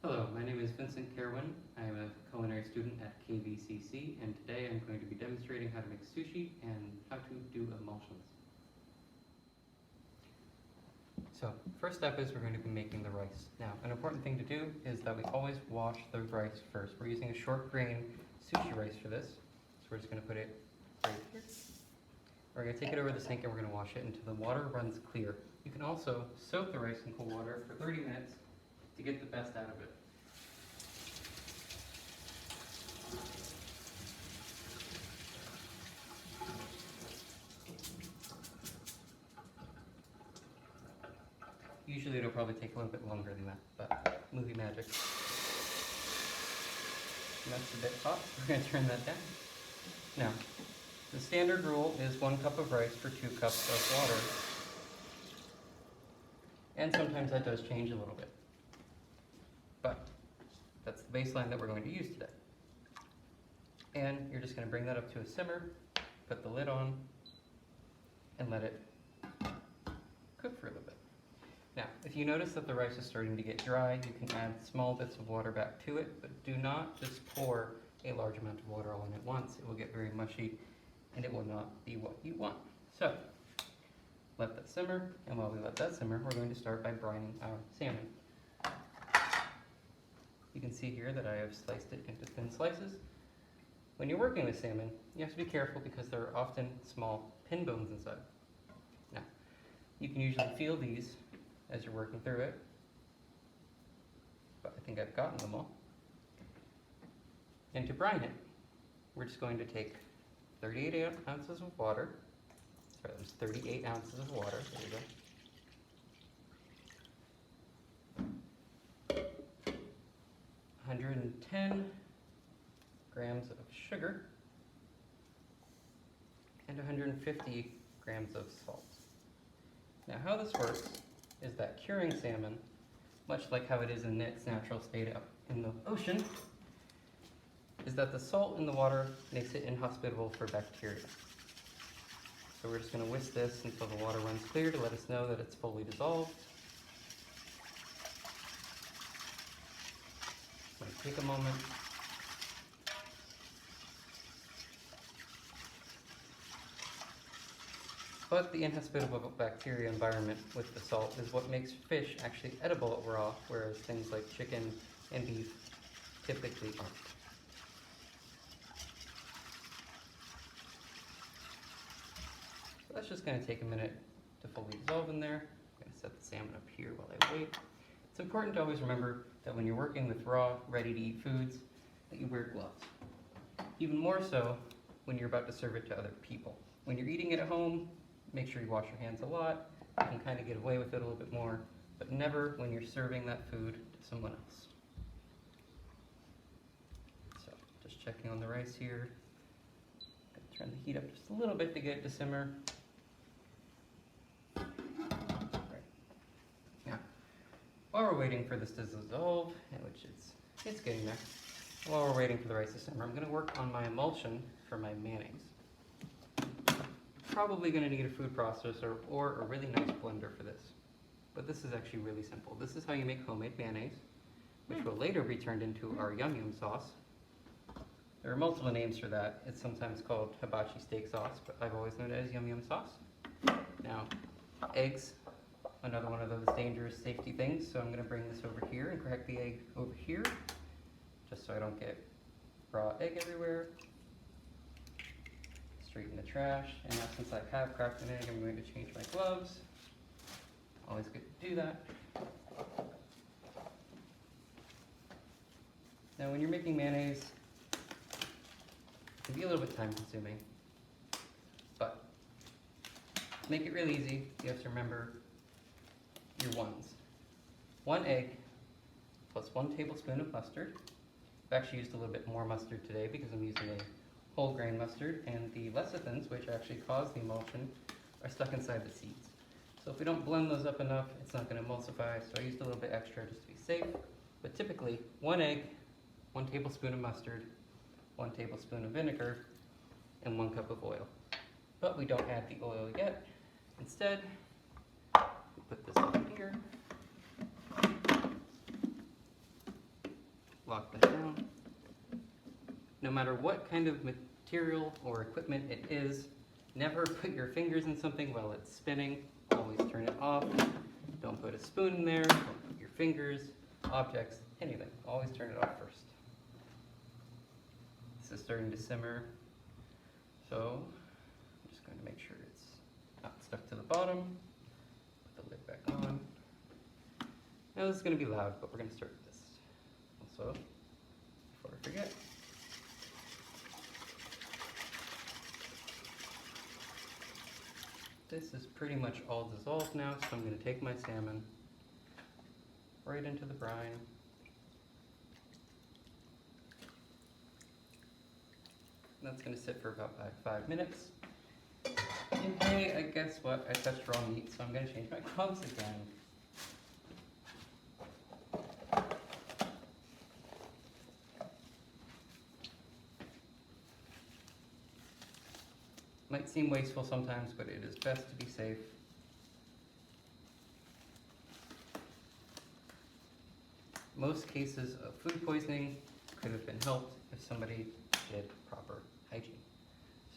Hello, my name is Vincent Carwyn. I am a culinary student at KVCC, and today I'm going to be demonstrating how to make sushi and how to do emulsions. So, first step is we're going to be making the rice. Now, an important thing to do is that we always wash the rice first. We're using a short grain sushi rice for this, so we're just going to put it right here. We're going to take it over the sink and we're going to wash it until the water runs clear. You can also soak the rice in cold water for 30 minutes to get the best out of it. Usually it'll probably take a little bit longer than that, but movie magic. And that's a bit hot, so we're going to turn that down. Now, the standard rule is 1 cup of rice for 2 cups of water. And sometimes that does change a little bit. But that's the baseline that we're going to use today. And you're just going to bring that up to a simmer, put the lid on, and let it cook for a little bit. Now, if you notice that the rice is starting to get dry, you can add small bits of water back to it, but do not just pour a large amount of water all in at once. It will get very mushy, and it will not be what you want. So, let that simmer, and while we let that simmer, we're going to start by brining our salmon. You can see here that I have sliced it into thin slices. When you're working with salmon, you have to be careful because there are often small pin bones inside. Now, you can usually feel these as you're working through it, but I think I've gotten them all. And to brine it, we're just going to take 38 ounces of water. Sorry, there's 38 ounces of water. There you go. 110 grams of sugar and 150 grams of salt. Now, how this works is that curing salmon, much like how it is in its natural state out in the ocean, is that the salt in the water makes it inhospitable for bacteria. So we're just going to whisk this until the water runs clear to let us know that it's fully dissolved. It might take a moment. But the inhospitable bacteria environment with the salt is what makes fish actually edible raw, whereas things like chicken and beef typically aren't. So that's just going to take a minute to fully dissolve in there. I'm going to set the salmon up here while I wait. It's important to always remember that when you're working with raw, ready-to-eat foods, that you wear gloves. Even more so when you're about to serve it to other people. When you're eating it at home, make sure you wash your hands a lot. You can kind of get away with it a little bit more, but never when you're serving that food to someone else. So, just checking on the rice here. Gonna turn the heat up just a little bit to get it to simmer. Right. Now, while we're waiting for this to dissolve, which it's getting there, while we're waiting for the rice to simmer, I'm going to work on my emulsion for my mayonnaise. Probably going to need a food processor or a really nice blender for this. But this is actually really simple. This is how you make homemade mayonnaise, which will later be turned into our yum yum sauce. There are multiple names for that. It's sometimes called hibachi steak sauce, but I've always known it as yum yum sauce. Now, eggs, another one of those dangerous safety things, so I'm going to bring this over here and crack the egg over here, just so I don't get raw egg everywhere. Straight in the trash. And now since I have cracked an egg, I'm going to change my gloves. Always good to do that. Now when you're making mayonnaise, it can be a little bit time consuming, but to make it really easy, you have to remember your ones. 1 egg plus 1 tablespoon of mustard. I've actually used a little bit more mustard today because I'm using a whole grain mustard, and the lecithins, which actually cause the emulsion, are stuck inside the seeds. So if we don't blend those up enough, it's not going to emulsify, so I used a little bit extra just to be safe. But typically, 1 egg, 1 tablespoon of mustard, 1 tablespoon of vinegar, and 1 cup of oil. But we don't add the oil yet. Instead, we put this over here. lock that down. No matter what kind of material or equipment it is, never put your fingers in something while it's spinning. Always turn it off. Don't put a spoon in there. Don't put your fingers, objects, anything. Always turn it off first. This is starting to simmer. So I'm just going to make sure it's not stuck to the bottom. Put the lid back on. Now this is going to be loud, but we're going to start with this. Also, before I forget, this is pretty much all dissolved now, so I'm going to take my salmon right into the brine. That's going to sit for about 5 minutes. And hey, I guess what? I touched raw meat, so I'm going to change my gloves again. Might seem wasteful sometimes, but it is best to be safe. Most cases of food poisoning could have been helped if somebody did proper hygiene.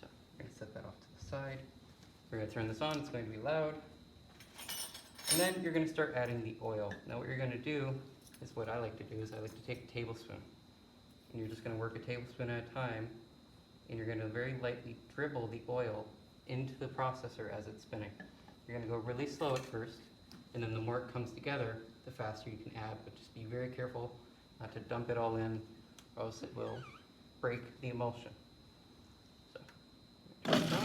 So we're going to set that off to the side. We're going to turn this on, it's going to be loud. And then you're going to start adding the oil. Now what you're going to do is what I like to do is I like to take a tablespoon. And you're just going to work a tablespoon at a time. And you're going to very lightly dribble the oil into the processor as it's spinning. You're going to go really slow at first, and then the more it comes together, the faster you can add, but just be very careful not to dump it all in, or else it will break the emulsion. So, turn this on.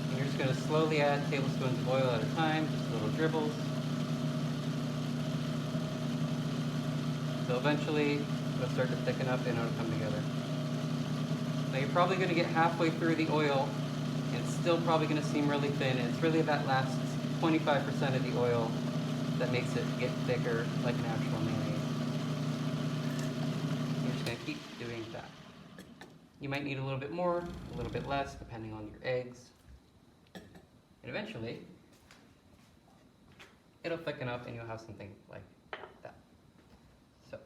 And you're just going to slowly add tablespoons of oil at a time, just little dribbles. So eventually, it'll start to thicken up and it'll come together. Now you're probably going to get halfway through the oil, and it's still probably going to seem really thin. And it's really that last 25% of the oil that makes it get thicker, like an actual mayonnaise. You're just going to keep doing that. You might need a little bit more, a little bit less, depending on your eggs. And eventually, it'll thicken up and you'll have something like that. So,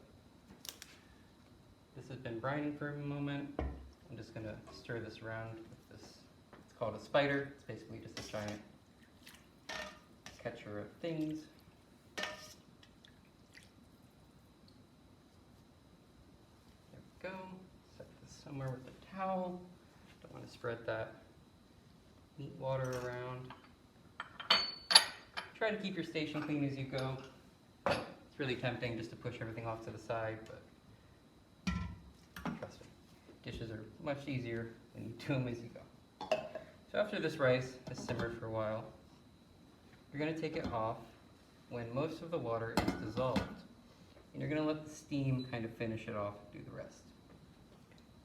this has been brining for a moment. I'm just going to stir this around with this. It's called a spider. It's basically just a giant catcher of things. There we go. Set this somewhere with a towel. Don't want to spread that meat water around. Try to keep your station clean as you go. It's really tempting just to push everything off to the side, but trust me, dishes are much easier when you do them as you go. So after this rice has simmered for a while, you're going to take it off when most of the water is dissolved. And you're going to let the steam kind of finish it off and do the rest.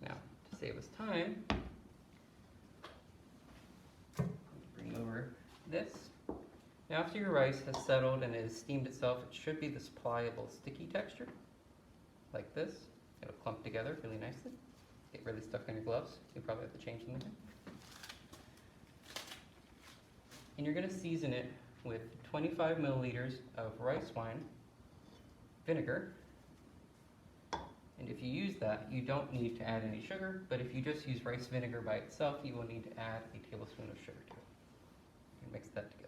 Now, to save us time, bring over this. Now after your rice has settled and it has steamed itself, it should be this pliable, sticky texture, like this. It'll clump together really nicely. Get really stuck on your gloves. You'll probably have to change them again. And you're going to season it with 25 milliliters of rice wine vinegar. And if you use that, you don't need to add any sugar, but if you just use rice vinegar by itself, you will need to add a tablespoon of sugar to it. And mix that together.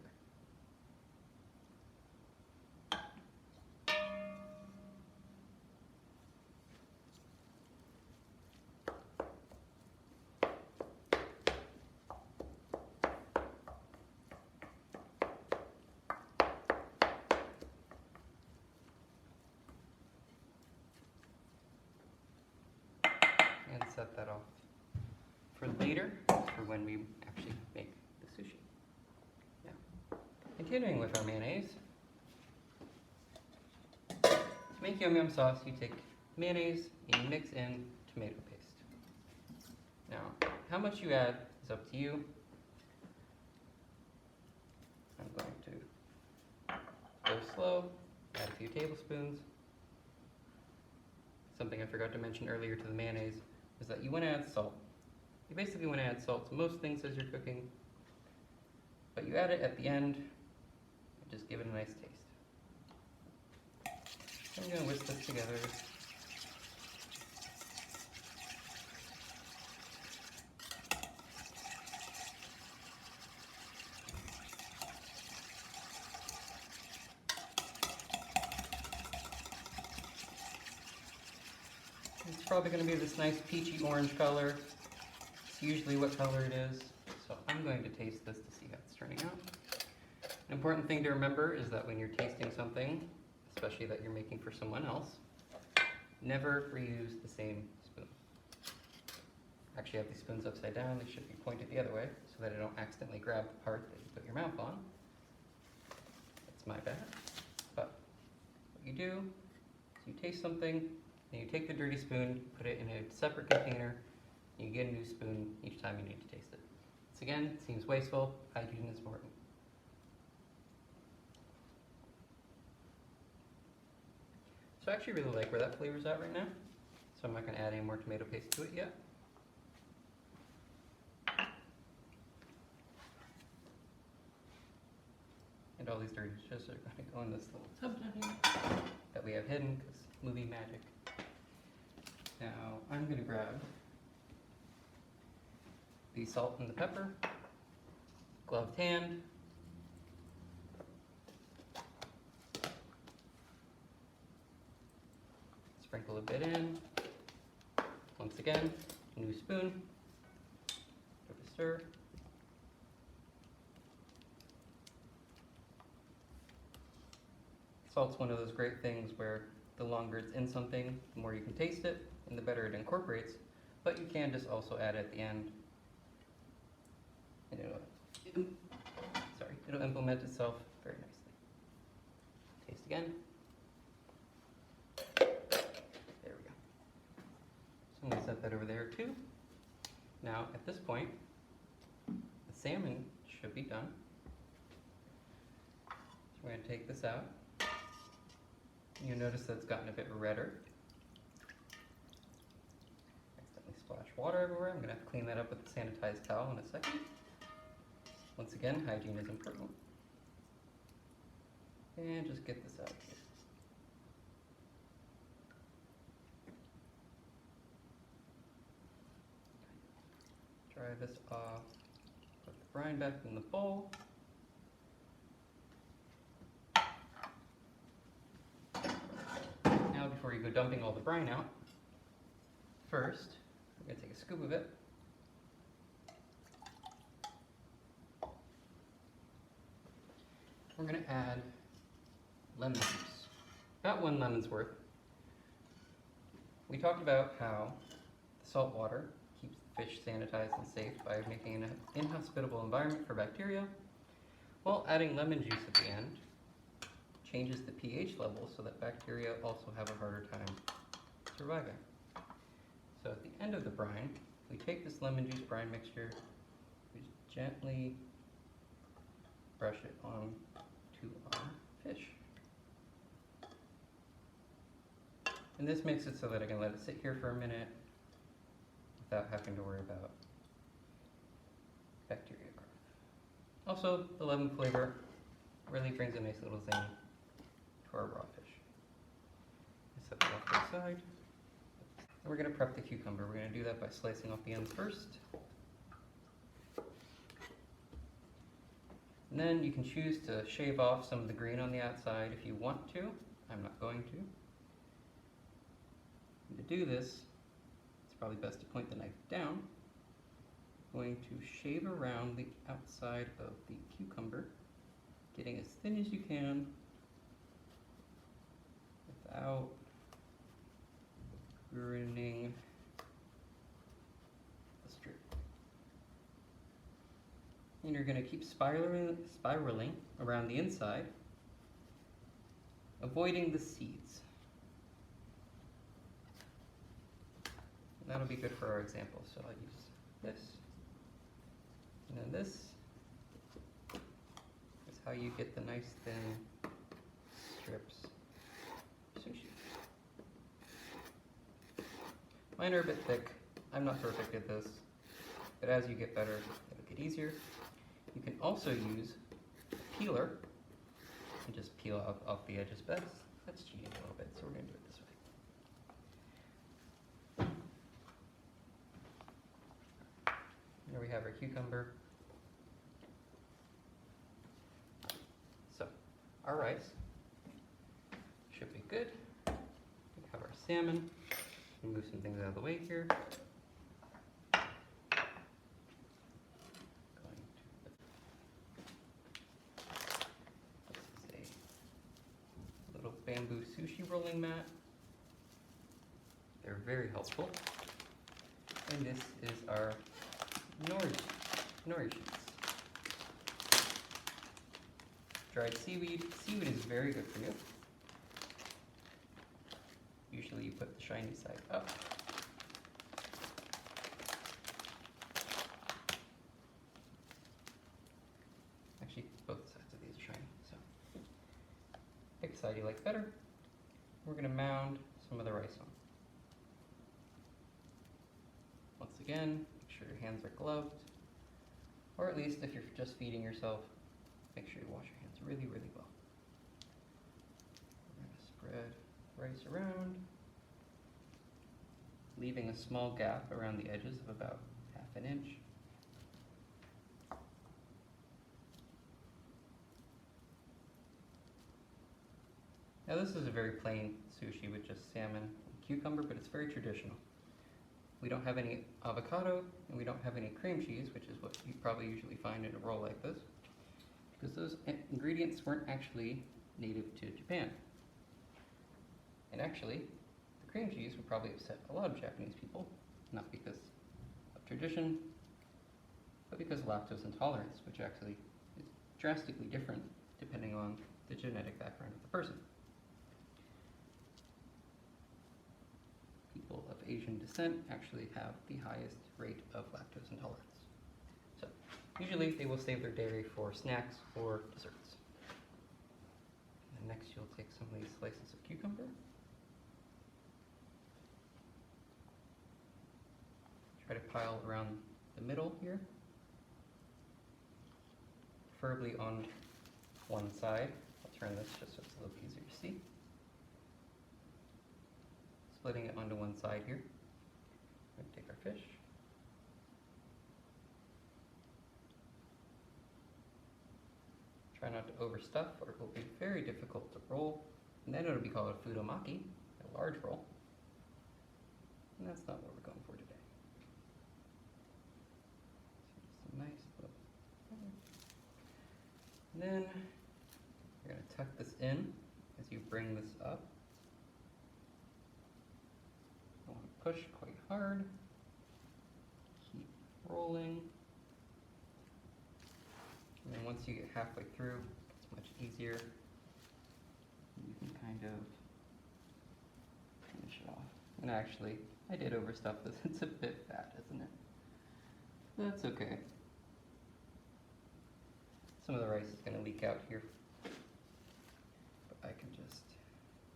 And set that off for later, for when we actually make the sushi. Now, continuing with our mayonnaise. To make yum yum sauce, you take mayonnaise and you mix in tomato paste. Now, how much you add is up to you. I'm going to go slow, add a few tablespoons. Something I forgot to mention earlier to the mayonnaise is that you want to add salt. You basically want to add salt to most things as you're cooking, but you add it at the end. just give it a nice taste. So I'm going to whisk this together. It's probably going to be this nice peachy orange color. It's usually what color it is. So I'm going to taste this to see how it's turning out. An important thing to remember is that when you're tasting something, especially that you're making for someone else, never reuse the same spoon. Actually, have these spoons upside down. They should be pointed the other way so that I don't accidentally grab the part that you put your mouth on. That's my bad. But what you do is you taste something, and you take the dirty spoon, put it in a separate container, and you get a new spoon each time you need to taste it. This again seems wasteful. Hygiene is important. So I actually really like where that flavor's at right now. So I'm not going to add any more tomato paste to it yet. And all these dirty dishes are going to go in this little tub down here that we have hidden because movie magic. Now I'm going to grab the salt and the pepper, gloved hand, sprinkle a bit in. Once again, new spoon, give it a stir. Salt's one of those great things where the longer it's in something, the more you can taste it, and the better it incorporates, but you can just also add it at the end. And it'll implement itself very nicely. Taste again. There we go. So I'm going to set that over there too. Now at this point, the salmon should be done. So we're going to take this out. You'll notice that it's gotten a bit redder. Accidentally splash water everywhere. I'm going to have to clean that up with a sanitized towel in a second. Once again, hygiene is important. And just get this out here. Dry this off. Put the brine back in the bowl. Now before you go dumping all the brine out, first, we're going to take a scoop of it. We're going to add lemon juice, about 1 lemon's worth. We talked about how the salt water keeps the fish sanitized and safe by making an inhospitable environment for bacteria. Well, adding lemon juice at the end changes the pH level so that bacteria also have a harder time surviving. So at the end of the brine, we take this lemon juice brine mixture, we just gently brush it on to our fish. And this makes it so that I can let it sit here for a minute without having to worry about bacteria growth. Also, the lemon flavor really brings a nice little zing to our raw fish. Set that off to the side. And we're going to prep the cucumber. We're going to do that by slicing off the ends first. And then you can choose to shave off some of the green on the outside if you want to. I'm not going to. And to do this, it's probably best to point the knife down. I'm going to shave around the outside of the cucumber, getting as thin as you can without ruining the strip. And you're going to keep spiraling around the inside, avoiding the seeds. And that'll be good for our example. So I'll use this. And then this is how you get the nice thin strips of sushi. Mine are a bit thick. I'm not perfect at this, but as you get better, it'll get easier. You can also use a peeler and just peel off the edges, but that's cheating a little bit, so we're going to do it this way. Here we have our cucumber. So, our rice should be good. We have our salmon. We'll move some things out of the way here. This is a little bamboo sushi rolling mat. They're very helpful. And this is our nori sheets. Dried seaweed. Seaweed is very good for you. Usually you put the shiny side up. Actually, both sides of these are shiny, so pick a side you like better. We're going to mound some of the rice on. Once again, make sure your hands are gloved, or at least if you're just feeding yourself, make sure you wash your hands really, really well. We're going to spread rice around, leaving a small gap around the edges of about 1/2 inch. Now this is a very plain sushi with just salmon and cucumber, but it's very traditional. We don't have any avocado, and we don't have any cream cheese, which is what you probably usually find in a roll like this, because those ingredients weren't actually native to Japan. And actually, the cream cheese would probably upset a lot of Japanese people, not because of tradition, but because of lactose intolerance, which actually is drastically different depending on the genetic background of the person. People of Asian descent actually have the highest rate of lactose intolerance. So, usually they will save their dairy for snacks or desserts. And next you'll take some of these slices of cucumber. Try to pile around the middle here, preferably on one side. I'll turn this just so it's a little easier to see. Splitting it onto one side here. We're going to take our fish. Try not to overstuff or it will be very difficult to roll. And then it'll be called a fudomaki, a large roll. And that's not what we're going for today. So just a nice little. And then you're going to tuck this in as you bring this up. Don't want to push quite hard. Keep rolling. And then once you get halfway through, it's much easier. You can kind of finish it off. And actually, I did overstuff this. It's a bit fat, isn't it? That's okay. Some of the rice is going to leak out here, but I can just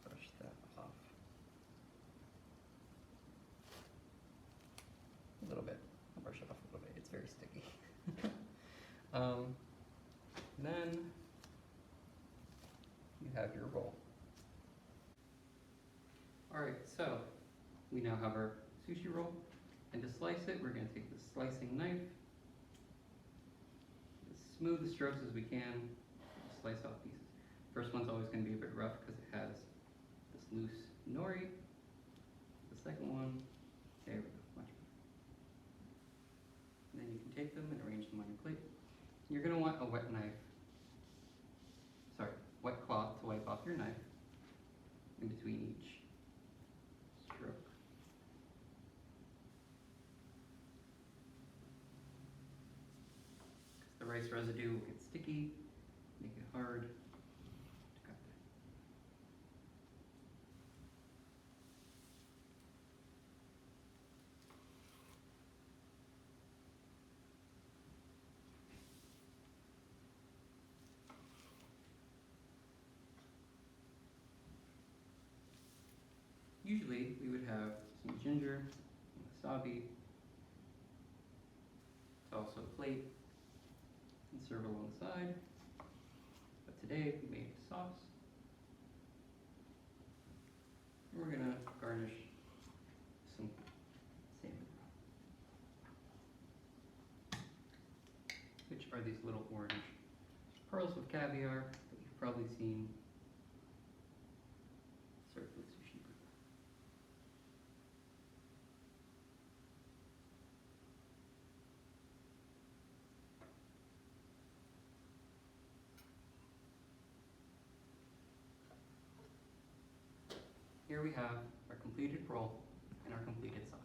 brush that off a little bit. I'll brush it off a little bit. It's very sticky. Then you have your roll. Alright, so we now have our sushi roll, and to slice it, we're going to take the slicing knife, as smooth the strokes as we can, slice off pieces. First one's always going to be a bit rough because it has this loose nori. The second one, there we go, much better. And then you can take them and arrange them on your plate. You're going to want a wet cloth to wipe off your knife in between each stroke. The rice residue will get sticky, make it hard to cut. Usually we would have some ginger, wasabi, to also plate and serve alongside. But day we made sauce. And we're gonna garnish some salmon, which are these little orange pearls of caviar that you've probably seen served with sushi. Here we have our completed roll and our completed sauce.